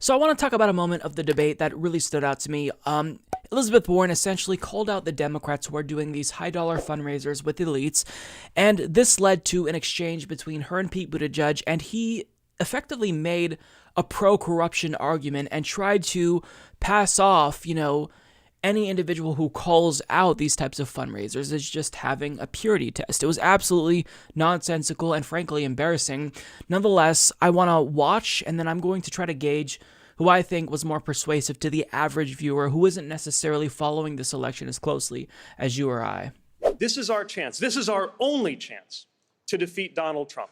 So I want to talk about a moment of the debate that really stood out to me. Elizabeth Warren essentially called out the Democrats who are doing these high-dollar fundraisers with elites, and this led to an exchange between her and Pete Buttigieg, and he effectively made a pro-corruption argument and tried to pass off, any individual who calls out these types of fundraisers as just having a purity test. It was absolutely nonsensical and frankly embarrassing. Nonetheless, I want to watch, and then I'm going to try to gauge who I think was more persuasive to the average viewer who isn't necessarily following this election as closely as you or I. This is our chance. This is our only chance to defeat Donald Trump.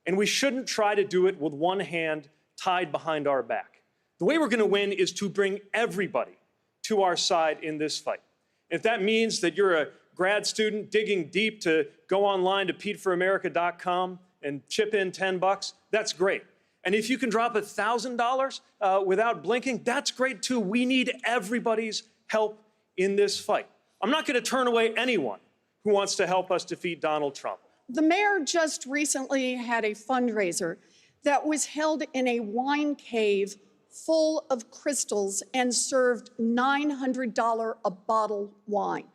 And we shouldn't try to do it with one hand tied behind our back. The way we're going to win is to bring everybody to our side in this fight. If that means that you're a grad student digging deep to go online to PeteForAmerica.com and chip in $10, that's great. And if you can drop $1,000 without blinking, that's great too. We need everybody's help in this fight. I'm not going to turn away anyone who wants to help us defeat Donald Trump. The mayor just recently had a fundraiser that was held in a wine cave full of crystals and served $900 a bottle wine.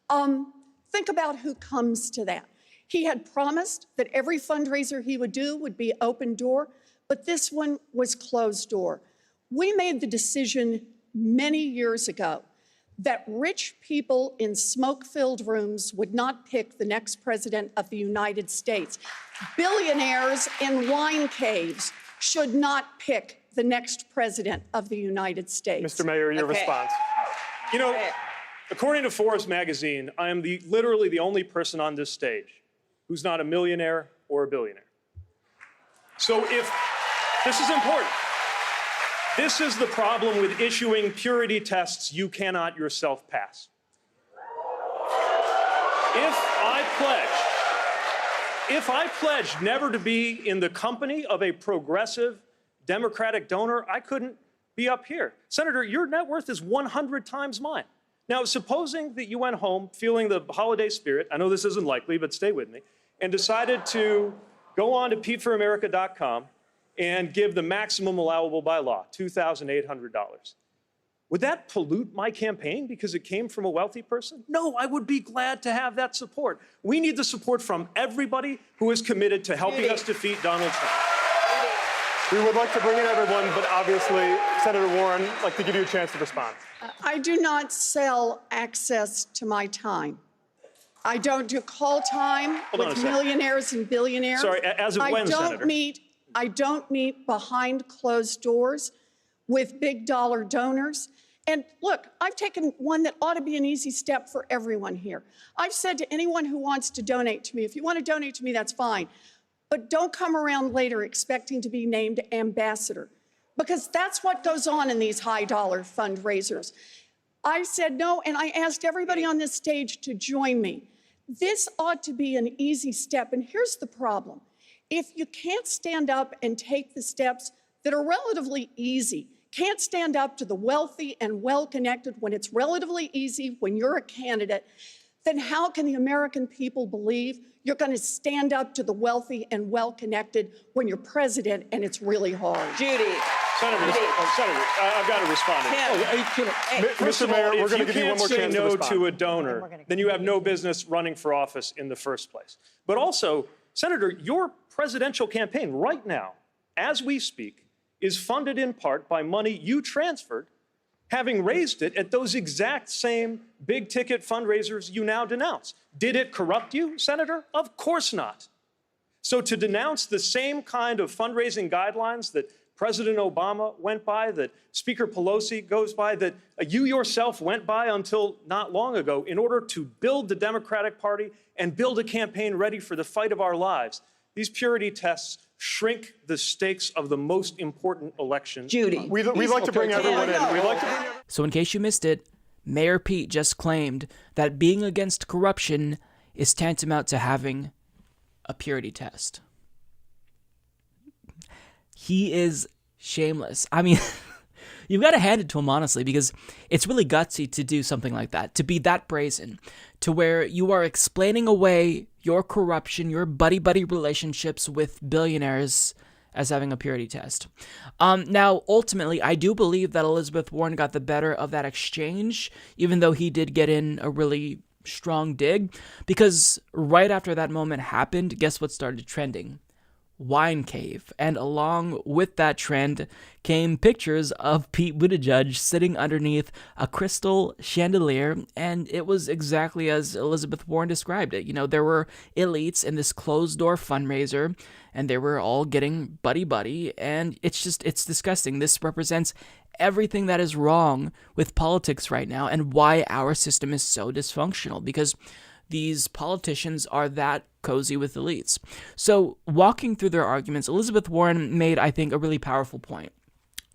Think about who comes to that. He had promised that every fundraiser he would do would be open door, but this one was closed door. We made the decision many years ago that rich people in smoke-filled rooms would not pick the next president of the United States. Billionaires in wine caves should not pick the next president of the United States. Mr. Mayor, your response. According to Forbes magazine, I am literally the only person on this stage who's not a millionaire or a billionaire. So this is important. This is the problem with issuing purity tests you cannot yourself pass. If I pledge never to be in the company of a progressive Democratic donor, I couldn't be up here. Senator, your net worth is 100 times mine. Now, supposing that you went home feeling the holiday spirit, I know this isn't likely, but stay with me, and decided to go on to PeteForAmerica.com and give the maximum allowable by law, $2,800. Would that pollute my campaign because it came from a wealthy person? No, I would be glad to have that support. We need the support from everybody who is committed to helping us defeat Donald Trump. We would like to bring in everyone, but obviously, Senator Warren, I'd like to give you a chance to respond. I do not sell access to my time. I don't do call time with millionaires and billionaires. Sorry, as of when, Senator? I don't meet behind closed doors with big dollar donors. And look, I've taken one that ought to be an easy step for everyone here. I've said to anyone who wants to donate to me, if you want to donate to me, that's fine. But don't come around later expecting to be named ambassador, because that's what goes on in these high-dollar fundraisers. I said no, and I asked everybody on this stage to join me. This ought to be an easy step, and here's the problem. If you can't stand up and take the steps that are relatively easy, can't stand up to the wealthy and well-connected when it's relatively easy when you're a candidate, then how can the American people believe you're going to stand up to the wealthy and well-connected when you're president and it's really hard? Judy. Senator, I've got to respond to that. Are you kidding? First of all, if you can't say no to a donor, then you have no business running for office in the first place. But also, Senator, your presidential campaign right now, as we speak, is funded in part by money you transferred, having raised it at those exact same big-ticket fundraisers you now denounce. Did it corrupt you, Senator? Of course not. So to denounce the same kind of fundraising guidelines that President Obama went by, that Speaker Pelosi goes by, that you yourself went by until not long ago in order to build the Democratic Party and build a campaign ready for the fight of our lives, these purity tests shrink the stakes of the most important election. Judy. We'd like to bring everyone in. So in case you missed it, Mayor Pete just claimed that being against corruption is tantamount to having a purity test. He is shameless. I mean, you've got to hand it to him, honestly, because it's really gutsy to do something like that, to be that brazen, to where you are explaining away your corruption, your buddy-buddy relationships with billionaires, as having a purity test. Now, ultimately, I do believe that Elizabeth Warren got the better of that exchange, even though he did get in a really strong dig, because right after that moment happened, guess what started trending? Wine cave. And along with that trend came pictures of Pete Buttigieg sitting underneath a crystal chandelier, and it was exactly as Elizabeth Warren described it. You know, there were elites in this closed-door fundraiser, and they were all getting buddy-buddy, and it's disgusting. This represents everything that is wrong with politics right now and why our system is so dysfunctional, because these politicians are that cozy with elites. So, walking through their arguments, Elizabeth Warren made, I think, a really powerful point.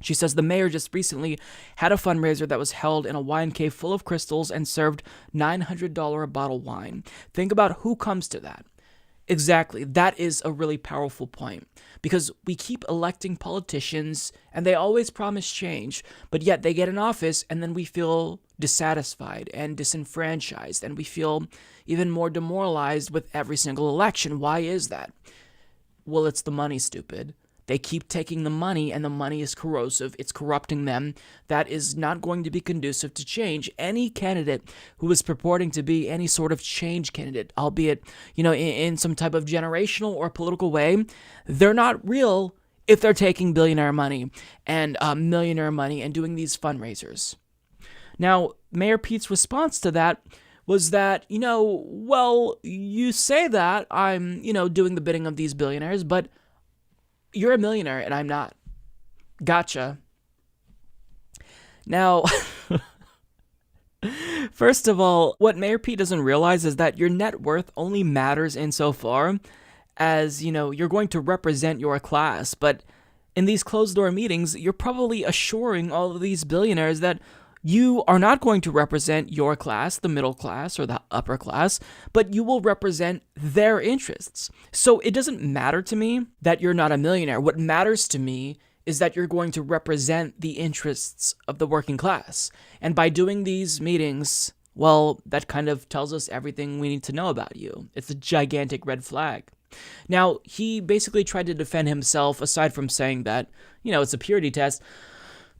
She says the mayor just recently had a fundraiser that was held in a wine cave full of crystals and served $900 a bottle wine. Think about who comes to that. Exactly. That is a really powerful point, because we keep electing politicians and they always promise change, but yet they get in office and then we feel dissatisfied and disenfranchised, and we feel even more demoralized with every single election. Why is that? Well, it's the money, stupid. They keep taking the money, and the money is corrosive. It's corrupting them. That is not going to be conducive to change. Any candidate who is purporting to be any sort of change candidate, albeit, in some type of generational or political way, they're not real if they're taking billionaire money and millionaire money and doing these fundraisers. Now, Mayor Pete's response to that was that, well, you say that I'm, doing the bidding of these billionaires, but you're a millionaire and I'm not. Gotcha. Now, first of all, what Mayor Pete doesn't realize is that your net worth only matters insofar as, you're going to represent your class. But in these closed-door meetings, you're probably assuring all of these billionaires that you are not going to represent your class, the middle class or the upper class, but you will represent their interests. So it doesn't matter to me that you're not a millionaire. What matters to me is that you're going to represent the interests of the working class. And by doing these meetings, well, that kind of tells us everything we need to know about you. It's a gigantic red flag. Now, he basically tried to defend himself, aside from saying that, it's a purity test,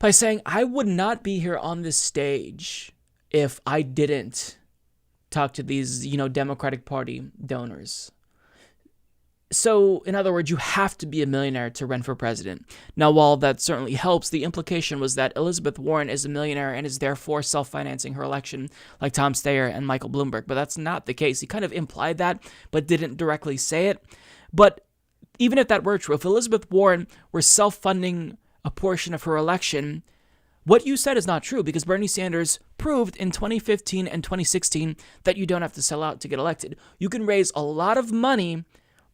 by saying, I would not be here on this stage if I didn't talk to these, Democratic Party donors. So, in other words, you have to be a millionaire to run for president. Now, while that certainly helps, the implication was that Elizabeth Warren is a millionaire and is therefore self-financing her election like Tom Steyer and Michael Bloomberg. But that's not the case. He kind of implied that, but didn't directly say it. But even if that were true, if Elizabeth Warren were self-funding a portion of her election, what you said is not true, because Bernie Sanders proved in 2015 and 2016 that you don't have to sell out to get elected. You can raise a lot of money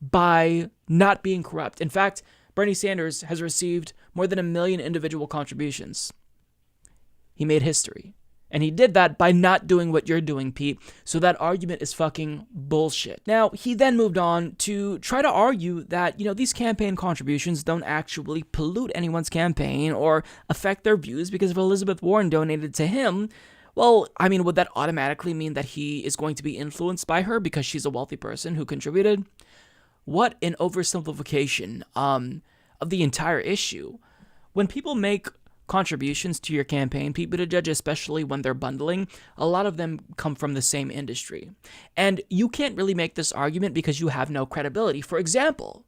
by not being corrupt. In fact, Bernie Sanders has received more than 1 million individual contributions. He made history. And he did that by not doing what you're doing, Pete. So that argument is fucking bullshit. Now, he then moved on to try to argue that, these campaign contributions don't actually pollute anyone's campaign or affect their views, because if Elizabeth Warren donated to him, well, would that automatically mean that he is going to be influenced by her because she's a wealthy person who contributed? What an oversimplification of the entire issue. When people make contributions to your campaign, Pete Buttigieg, especially when they're bundling, a lot of them come from the same industry. And you can't really make this argument because you have no credibility. For example,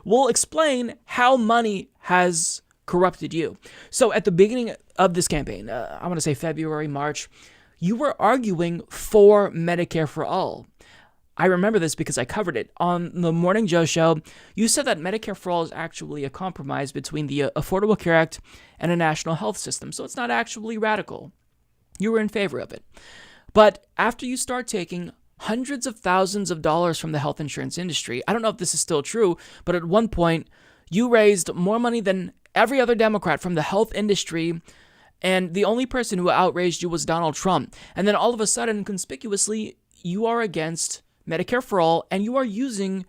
we'll explain how money has corrupted you. So at the beginning of this campaign, I want to say February, March, you were arguing for Medicare for all. I remember this because I covered it. On the Morning Joe show, you said that Medicare for All is actually a compromise between the Affordable Care Act and a national health system, so it's not actually radical. You were in favor of it. But after you start taking hundreds of thousands of dollars from the health insurance industry, I don't know if this is still true, but at one point, you raised more money than every other Democrat from the health industry, and the only person who outraged you was Donald Trump. And then all of a sudden, conspicuously, you are against Medicare for All, and you are using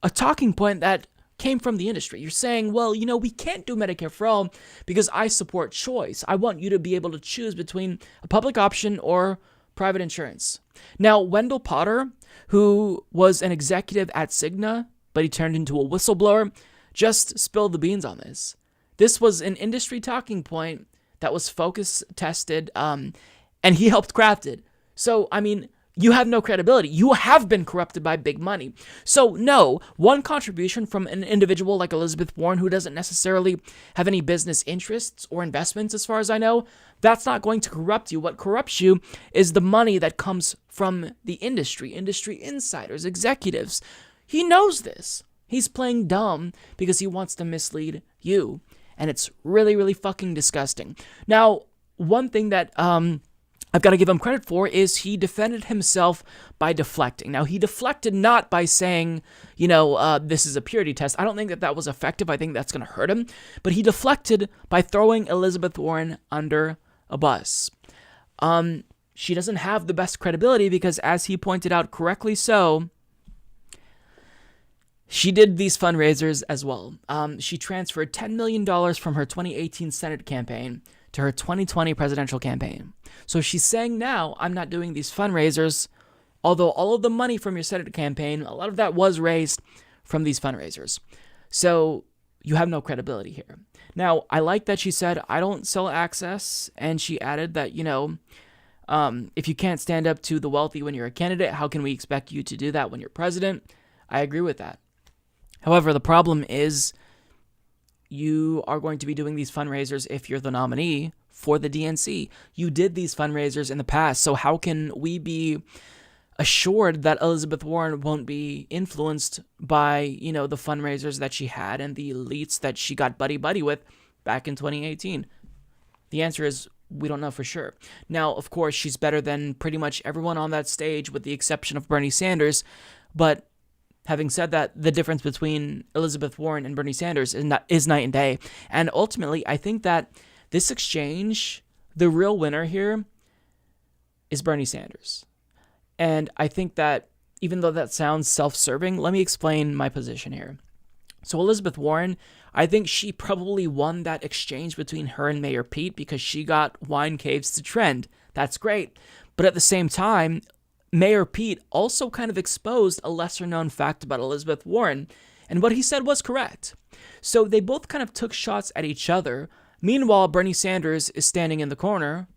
a talking point that came from the industry. You're saying, well, we can't do Medicare for All because I support choice. I want you to be able to choose between a public option or private insurance. Now, Wendell Potter, who was an executive at Cigna, but he turned into a whistleblower, just spill the beans on this. This was an industry talking point that was focus tested, and he helped craft it. So, I mean, you have no credibility. You have been corrupted by big money. So, no, one contribution from an individual like Elizabeth Warren, who doesn't necessarily have any business interests or investments, as far as I know, that's not going to corrupt you. What corrupts you is the money that comes from the industry insiders, executives. He knows this. He's playing dumb because he wants to mislead you. And it's really, really fucking disgusting. Now, one thing that I've got to give him credit for is he defended himself by deflecting. Now, he deflected not by saying, this is a purity test. I don't think that was effective. I think that's going to hurt him. But he deflected by throwing Elizabeth Warren under a bus. She doesn't have the best credibility because, as he pointed out correctly so, she did these fundraisers as well. She transferred $10 million from her 2018 Senate campaign to her 2020 presidential campaign. So she's saying now, I'm not doing these fundraisers, although all of the money from your Senate campaign, a lot of that was raised from these fundraisers. So you have no credibility here. Now, I like that she said, I don't sell access, and she added that, if you can't stand up to the wealthy when you're a candidate, how can we expect you to do that when you're president? I agree with that. However, the problem is you are going to be doing these fundraisers if you're the nominee for the DNC. You did these fundraisers in the past, so how can we be assured that Elizabeth Warren won't be influenced by, the fundraisers that she had and the elites that she got buddy-buddy with back in 2018? The answer is we don't know for sure. Now, of course, she's better than pretty much everyone on that stage with the exception of Bernie Sanders, but having said that, the difference between Elizabeth Warren and Bernie Sanders is night and day. And ultimately, I think that this exchange, the real winner here is Bernie Sanders. And I think that even though that sounds self-serving, let me explain my position here. So Elizabeth Warren, I think she probably won that exchange between her and Mayor Pete because she got wine caves to trend. That's great. But at the same time, Mayor Pete also kind of exposed a lesser-known fact about Elizabeth Warren, and what he said was correct. So they both kind of took shots at each other. Meanwhile, Bernie Sanders is standing in the corner,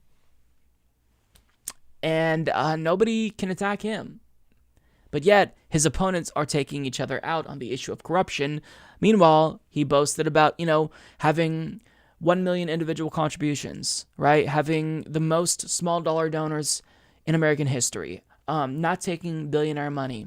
and nobody can attack him. But yet, his opponents are taking each other out on the issue of corruption. Meanwhile, he boasted about, having 1 million individual contributions, right? Having the most small-dollar donors in American history. Not taking billionaire money.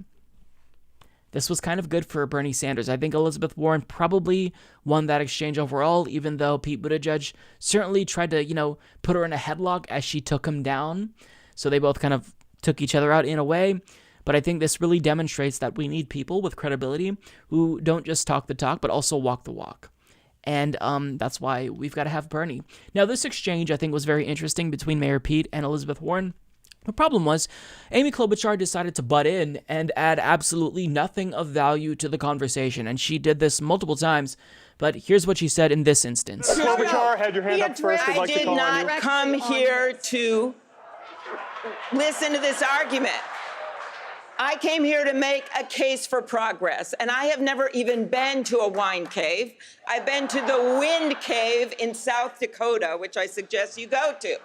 This was kind of good for Bernie Sanders. I think Elizabeth Warren probably won that exchange overall, even though Pete Buttigieg certainly tried to, put her in a headlock as she took him down. So they both kind of took each other out in a way. But I think this really demonstrates that we need people with credibility who don't just talk the talk, but also walk the walk. And that's why we've got to have Bernie. Now, this exchange, I think, was very interesting between Mayor Pete and Elizabeth Warren. The problem was, Amy Klobuchar decided to butt in and add absolutely nothing of value to the conversation, and she did this multiple times, but here's what she said in this instance. Klobuchar had your hand up first. I did not come here to listen to this argument. I came here to make a case for progress, and I have never even been to a wine cave. I've been to the Wind Cave in South Dakota, which I suggest you go to.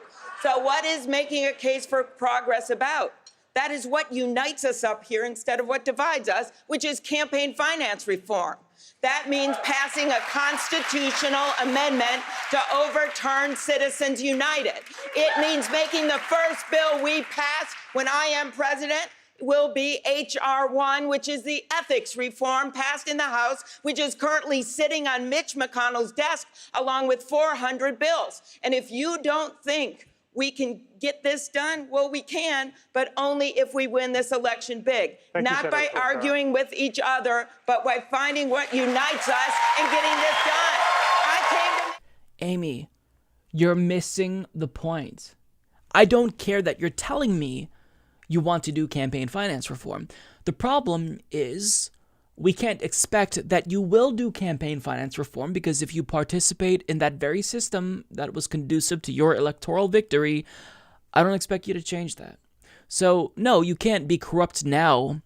So what is making a case for progress about? That is what unites us up here instead of what divides us, which is campaign finance reform. That means passing a constitutional amendment to overturn Citizens United. It means making the first bill we pass when I am president will be H.R. 1, which is the ethics reform passed in the House, which is currently sitting on Mitch McConnell's desk along with 400 bills. And if you don't think we can get this done, well, we can, but only if we win this election big. Not by arguing with each other, but by finding what unites us and getting this done. Amy, you're missing the point. I don't care that you're telling me you want to do campaign finance reform. The problem is we can't expect that you will do campaign finance reform because if you participate in that very system that was conducive to your electoral victory, I don't expect you to change that. So, no, you can't be corrupt now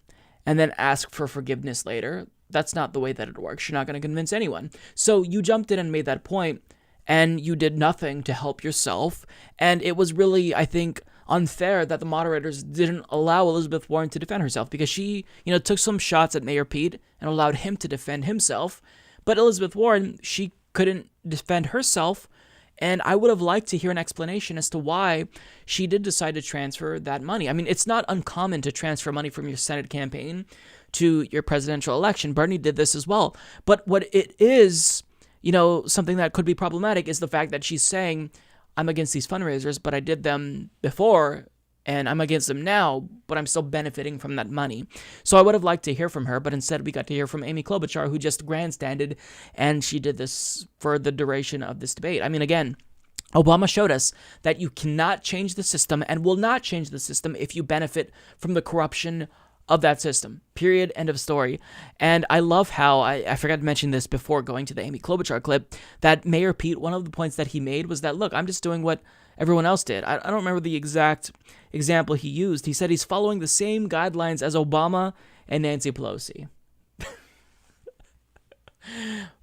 and then ask for forgiveness later. that's not the way that it works. You're not going to convince anyone. So you jumped in and made that point, and you did nothing to help yourself. And it was really, I think, unfair that the moderators didn't allow Elizabeth Warren to defend herself, because she, took some shots at Mayor Pete and allowed him to defend himself. But Elizabeth Warren, she couldn't defend herself. And I would have liked to hear an explanation as to why she did decide to transfer that money. I mean, it's not uncommon to transfer money from your Senate campaign to your presidential election. Bernie did this as well. But what it is, something that could be problematic is the fact that she's saying, I'm against these fundraisers, but I did them before, and I'm against them now, but I'm still benefiting from that money. So I would have liked to hear from her, but instead we got to hear from Amy Klobuchar, who just grandstanded, and she did this for the duration of this debate. I mean, again, Obama showed us that you cannot change the system and will not change the system if you benefit from the corruption of that system. Period. End of story. And I love how, I forgot to mention this before going to the Amy Klobuchar clip, that Mayor Pete, one of the points that he made was that, look, I'm just doing what everyone else did. I don't remember the exact example he used. He said he's following the same guidelines as Obama and Nancy Pelosi.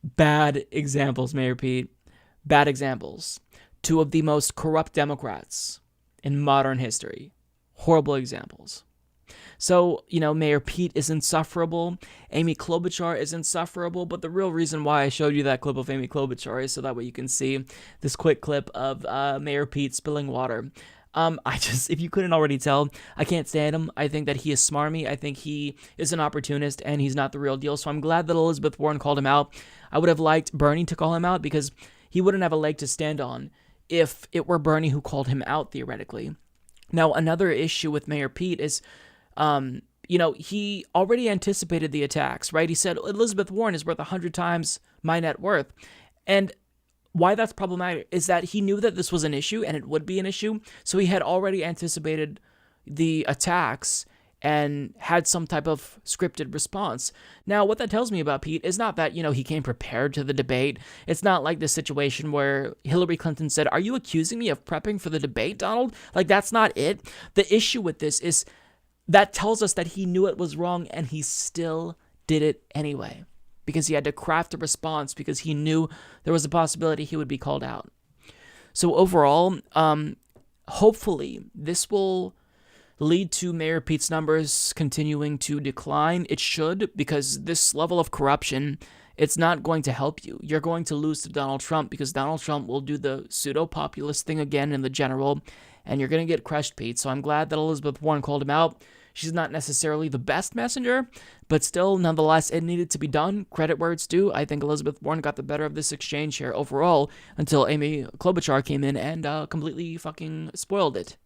Bad examples, Mayor Pete. Bad examples. Two of the most corrupt Democrats in modern history. Horrible examples. So, Mayor Pete is insufferable. Amy Klobuchar is insufferable. But the real reason why I showed you that clip of Amy Klobuchar is so that way you can see this quick clip of Mayor Pete spilling water. If you couldn't already tell, I can't stand him. I think that he is smarmy. I think he is an opportunist and he's not the real deal. So I'm glad that Elizabeth Warren called him out. I would have liked Bernie to call him out because he wouldn't have a leg to stand on if it were Bernie who called him out, theoretically. Now, another issue with Mayor Pete is, he already anticipated the attacks, right? He said Elizabeth Warren is worth 100 times my net worth. And why that's problematic is that he knew that this was an issue and it would be an issue. So he had already anticipated the attacks and had some type of scripted response. Now, what that tells me about Pete is not that, he came prepared to the debate. It's not like the situation where Hillary Clinton said, are you accusing me of prepping for the debate, Donald? Like, that's not it. The issue with this is that tells us that he knew it was wrong and he still did it anyway, because he had to craft a response because he knew there was a possibility he would be called out. So overall, hopefully this will lead to Mayor Pete's numbers continuing to decline. It should, because this level of corruption, it's not going to help you. You're going to lose to Donald Trump because Donald Trump will do the pseudo-populist thing again in the general, and you're going to get crushed, Pete. So I'm glad that Elizabeth Warren called him out. She's not necessarily the best messenger, but still, nonetheless, it needed to be done. Credit where it's due. I think Elizabeth Warren got the better of this exchange here overall until Amy Klobuchar came in and completely fucking spoiled it.